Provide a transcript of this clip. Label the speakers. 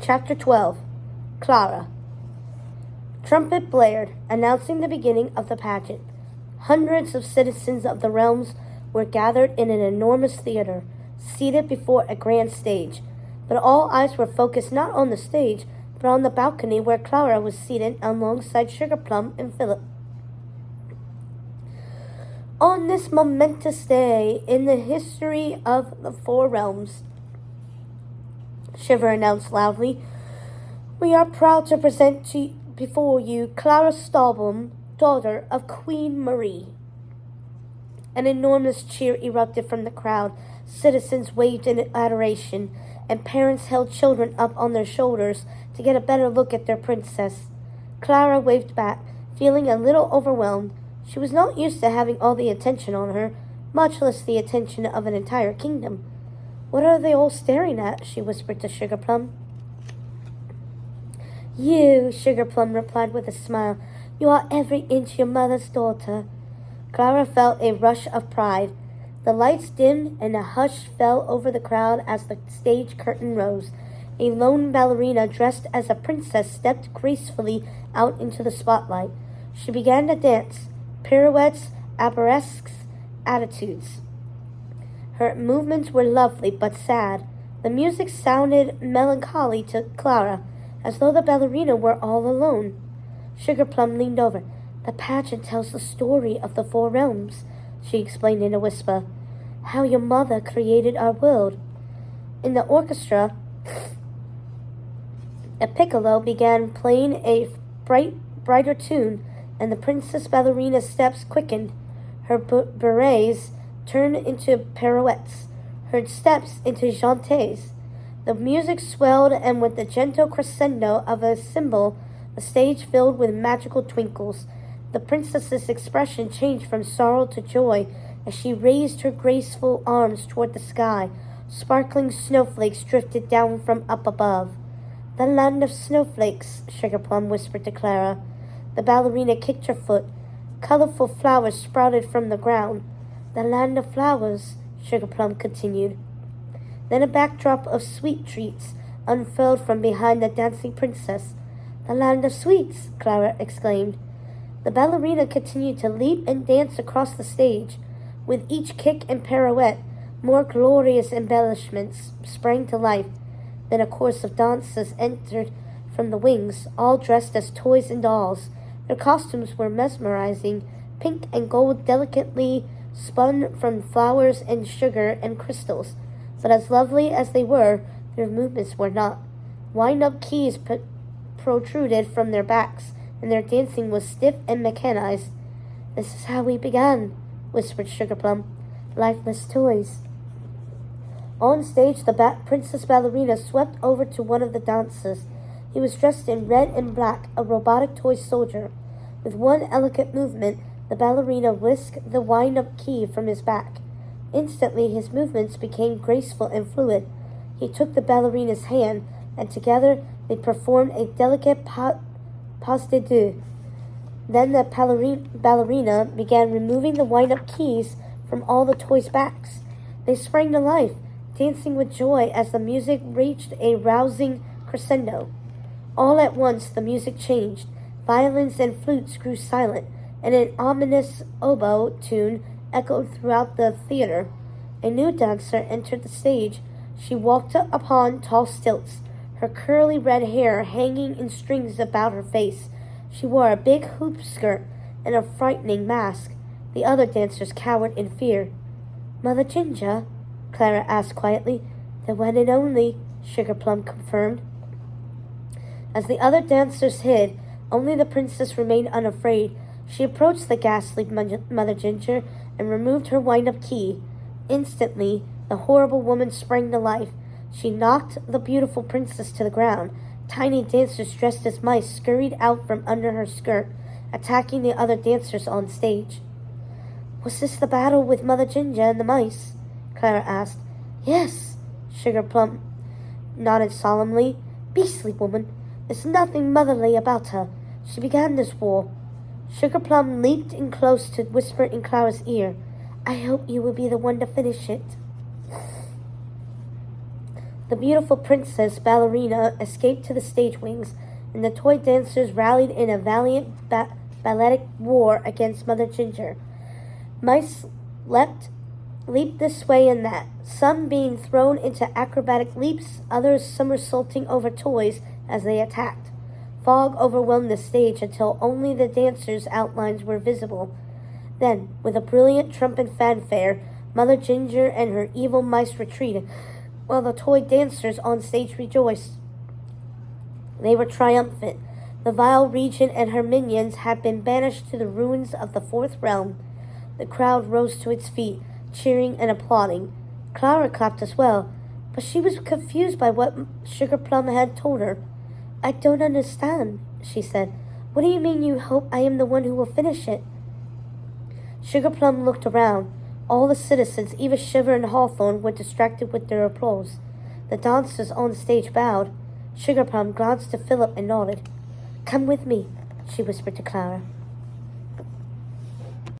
Speaker 1: Chapter 12. Clara. Trumpet blared, announcing the beginning of the pageant. Hundreds of citizens of the realms were gathered in an enormous theater, seated before a grand stage. But all eyes were focused not on the stage, but on the balcony where Clara was seated alongside Sugarplum and Philip. On this momentous day in the history of the four realms, Shiver announced loudly, we are proud to present before you Clara Stahlbaum, daughter of Queen Marie. An enormous cheer erupted from the crowd. Citizens waved in adoration, and parents held children up on their shoulders to get a better look at their princess. Clara waved back, feeling a little overwhelmed. She was not used to having all the attention on her, much less the attention of an entire kingdom. What are they all staring at? She whispered to Sugarplum. You, Sugarplum replied with a smile. You are every inch your mother's daughter. Clara felt a rush of pride. The lights dimmed and a hush fell over the crowd as the stage curtain rose. A lone ballerina dressed as a princess stepped gracefully out into the spotlight. She began to dance, pirouettes, arabesques, attitudes. Her movements were lovely but sad. The music sounded melancholy to Clara, as though the ballerina were all alone. Sugarplum leaned over. The pageant tells the story of the four realms, she explained in a whisper. How your mother created our world. In the orchestra, a piccolo began playing a brighter tune, and the princess ballerina's steps quickened. Her berets turned into pirouettes, her steps into jantés. The music swelled, and with the gentle crescendo of a cymbal, the stage filled with magical twinkles. The princess's expression changed from sorrow to joy as she raised her graceful arms toward the sky. Sparkling snowflakes drifted down from up above. The land of snowflakes, Sugarplum whispered to Clara. The ballerina kicked her foot. Colorful flowers sprouted from the ground. The land of flowers, Sugarplum continued. Then a backdrop of sweet treats unfurled from behind the dancing princess. The land of sweets, Clara exclaimed. The ballerina continued to leap and dance across the stage. With each kick and pirouette, more glorious embellishments sprang to life. Then a chorus of dancers entered from the wings, all dressed as toys and dolls. Their costumes were mesmerizing, pink and gold delicately spun from flowers and sugar and crystals. But as lovely as they were, their movements were not. Wind-up keys protruded from their backs, and their dancing was stiff and mechanized. This is how we began, whispered Sugarplum. Lifeless toys. On stage, the princess ballerina swept over to one of the dancers. He was dressed in red and black, a robotic toy soldier. With one elegant movement, the ballerina whisked the wind-up key from his back. Instantly, his movements became graceful and fluid. He took the ballerina's hand, and together they performed a delicate pas de deux. Then the ballerina began removing the wind-up keys from all the toys' backs. They sprang to life, dancing with joy as the music reached a rousing crescendo. All at once the music changed. Violins and flutes grew silent, and an ominous oboe tune echoed throughout the theater. A new dancer entered the stage. She walked upon tall stilts, her curly red hair hanging in strings about her face. She wore a big hoop skirt and a frightening mask. The other dancers cowered in fear. Mother Ginger? Clara asked quietly. The one and only, Sugarplum confirmed. As the other dancers hid, only the princess remained unafraid. She approached the ghastly Mother Ginger and removed her wind-up key. Instantly, the horrible woman sprang to life. She knocked the beautiful princess to the ground. Tiny dancers dressed as mice scurried out from under her skirt, attacking the other dancers on stage. Was this the battle with Mother Ginger and the mice? Clara asked. Yes, Sugarplum nodded solemnly. Beastly woman. There's nothing motherly about her. She began this war. Sugarplum leaped in close to whisper in Clara's ear. I hope you will be the one to finish it. The beautiful princess ballerina escaped to the stage wings, and the toy dancers rallied in a valiant balletic war against Mother Ginger. Mice leaped this way and that, some being thrown into acrobatic leaps, others somersaulting over toys as they attacked. Fog overwhelmed the stage until only the dancers' outlines were visible. Then, with a brilliant trumpet fanfare, Mother Ginger and her evil mice retreated, while the toy dancers on stage rejoiced. They were triumphant. The vile regent and her minions had been banished to the ruins of the fourth realm. The crowd rose to its feet, cheering and applauding. Clara clapped as well, but she was confused by what Sugar Plum had told her. "I don't understand," she said. "What do you mean you hope I am the one who will finish it?" Sugar Plum looked around. All the citizens, even Shiver and Hawthorne, were distracted with their applause. The dancers on stage bowed. Sugar Plum glanced to Philip and nodded. "Come with me," she whispered to Clara.